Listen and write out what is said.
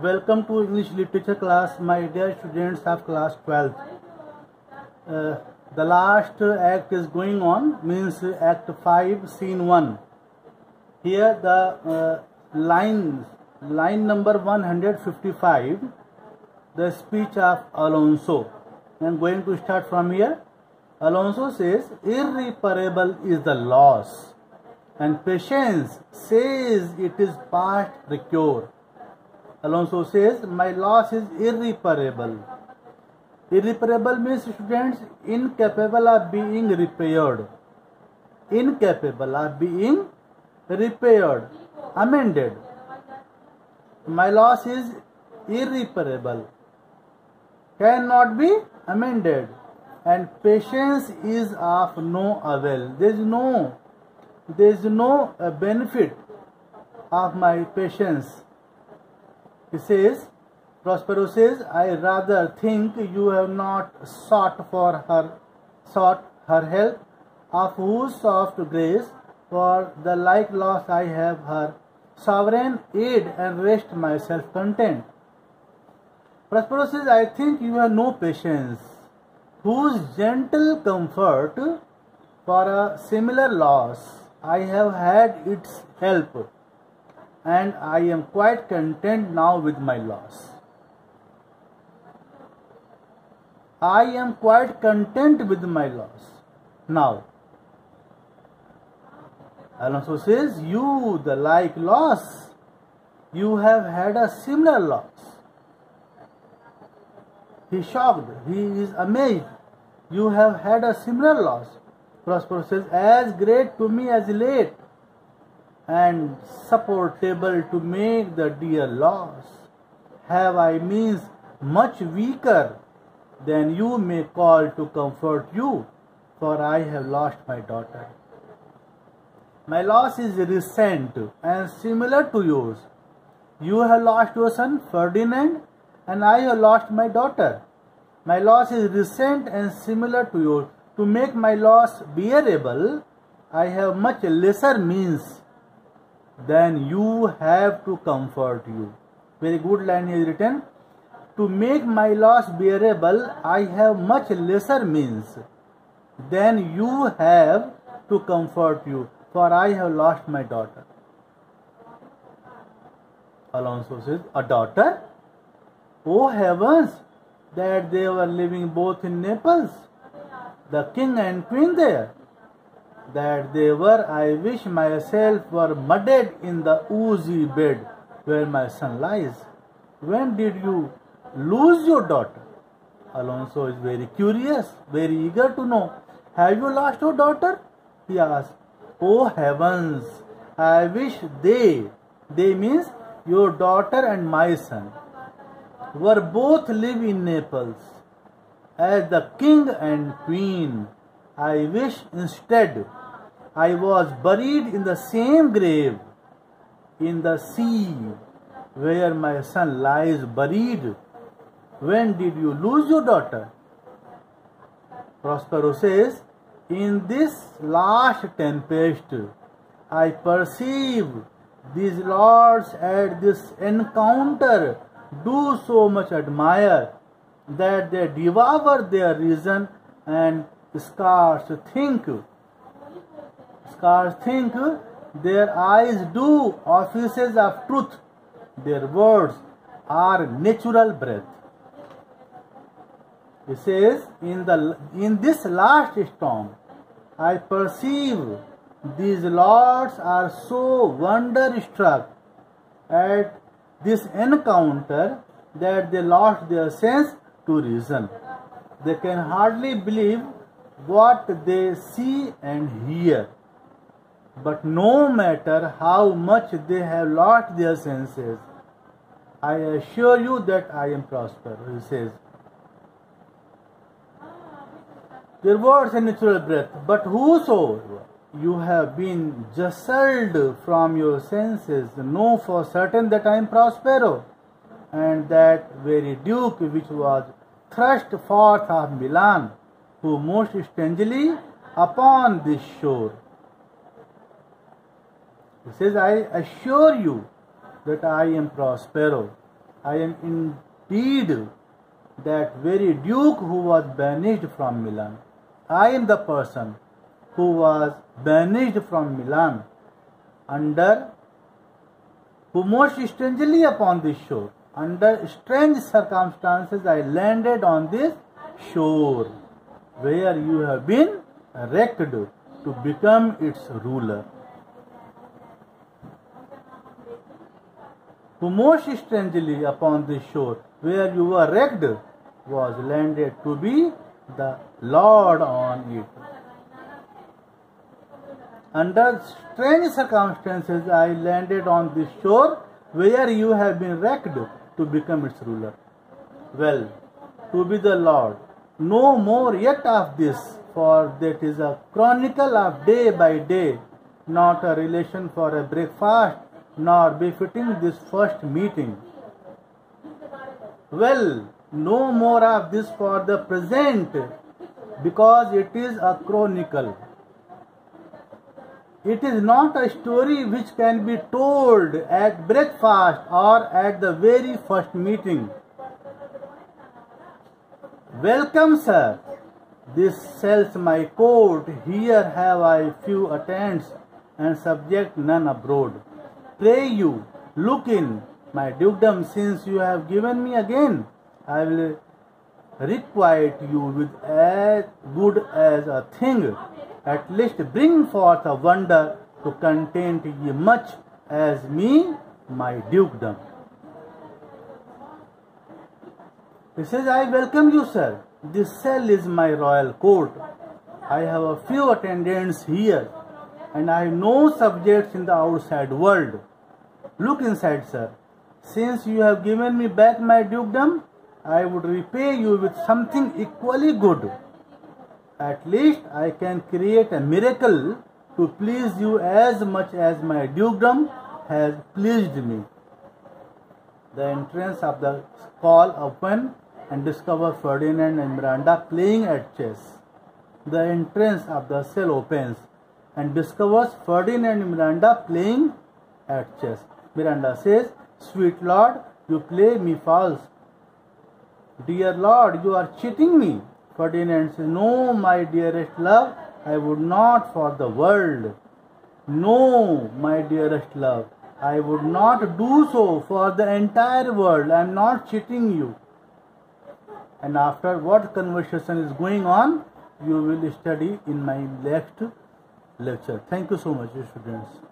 Welcome to English literature class, my dear students of class 12th. The last act is going on, means act 5, scene 1. Here the line number 155, the speech of Alonso. I am going to start from here. Alonso says, irreparable is the loss, and patience says it is past recure. Alonso says, my loss is irreparable. Irreparable means, students, incapable of being repaired. Incapable of being repaired, amended. My loss is irreparable, cannot be amended, and patience is of no avail. There is no benefit of my patience. He says, Prospero says, I rather think you have not sought her help, of whose soft grace, for the like loss I have her sovereign aid, and rest myself content. Prospero says, I think you have no patience, whose gentle comfort for a similar loss I have had its help, and I am quite content now with my loss. I am quite content with my loss now. Alonso says, you, the like loss, you have had a similar loss. He is shocked, he is amazed. You have had a similar loss. Prospero says, as great to me as late, and supportable to make the dear loss, have I means much weaker than you may call to comfort you, for I have lost my daughter. My loss is recent and similar to yours. You have lost your son Ferdinand, and I have lost my daughter. My loss is recent and similar to yours. To make my loss bearable, I have much lesser means than you have to comfort you. Very good line is written. To make my loss bearable, I have much lesser means than you have to comfort you, for I have lost my daughter. Alonso says, a daughter? Oh heavens, that they were living both in Naples, the king and queen there. That they were, I wish myself were mudded in the oozy bed where my son lies. When did you lose your daughter? Alonso is very curious, very eager to know. Have you lost your daughter? He asks. Oh heavens, I wish they means your daughter and my son, were both live in Naples as the king and queen. I wish instead I was buried in the same grave in the sea where my son lies buried. When did you lose your daughter? Prospero says, in this last tempest, I perceive these lords at this encounter do so much admire that they devour their reason and scarce think their eyes do offices of truth. Their words are natural breath. He says, in this last storm, I perceive these lords are so wonderstruck at this encounter that they lost their sense to reason. They can hardly believe what they see and hear. But no matter how much they have lost their senses, I assure you that I am prosperous, he says. Their words are natural breath, but whoso you have been justled from your senses, know for certain that I am Prospero, and that very duke which was thrust forth of Milan, who most strangely upon this shore. He says, I assure you that I am Prospero, I am indeed that very duke who was banished from Milan. I am the person who was banished from Milan, who most strangely upon this shore. Under strange circumstances I landed on this shore, where you have been wrecked to become its ruler. Who most strangely upon this shore, where you were wrecked, was landed to be the Lord on it. Under strange circumstances I landed on this shore, where you have been wrecked to become its ruler. Well, to be the Lord, no more yet of this, for that is a chronicle of day by day, not a relation for a breakfast, nor befitting this first meeting. Well, no more of this for the present, because it is a chronicle. It is not a story which can be told at breakfast or at the very first meeting. Welcome, sir. This sells my coat. Here have I few attendants, and subject none abroad. Pray you, look in my dukedom, since you have given me again. I will requite you with as good as a thing. At least bring forth a wonder to content ye much as me, my dukedom. He says, I welcome you, sir. This cell is my royal court. I have a few attendants here, and I have no subjects in the outside world. Look inside, sir. Since you have given me back my dukedom, I would repay you with something equally good. At least I can create a miracle to please you as much as my dukedom has pleased me. The entrance of the call opened and discover Ferdinand and Miranda playing at chess. The entrance of the cell opens and discovers Ferdinand and Miranda playing at chess. Miranda says, Sweet Lord, you play me false. Dear Lord, you are cheating me. Ferdinand says, No, my dearest love, I would not for the world. No, my dearest love, I would not do so for the entire world. I am not cheating you. And after what conversation is going on, you will study in my next lecture. Thank you so much, students.